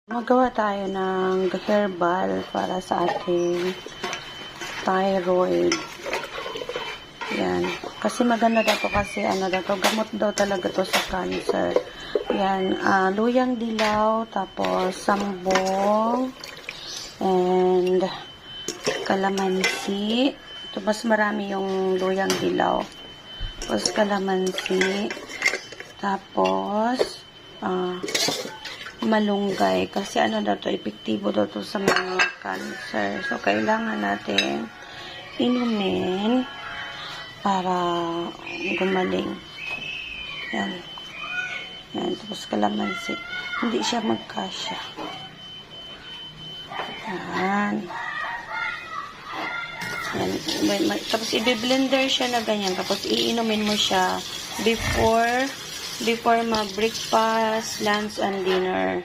Magawa tayo ng herbal para sa ating thyroid. Yan. Kasi maganda daw to kasi gamot daw talaga to sa cancer. Yan. Luyang dilaw, tapos sambong, and kalamansi. Ito, mas marami yung luyang dilaw. Tapos kalamansi. Tapos, malunggay. Kasi epektibo daw to sa mga cancer. So, kailangan natin inumin para gumaling. Yan. Yan. Tapos kalamansi. Hindi siya magkasya. Yan. Yan. Tapos i-blender siya na ganyan. Tapos iinumin mo siya before mag-breakfast, lunch, and dinner.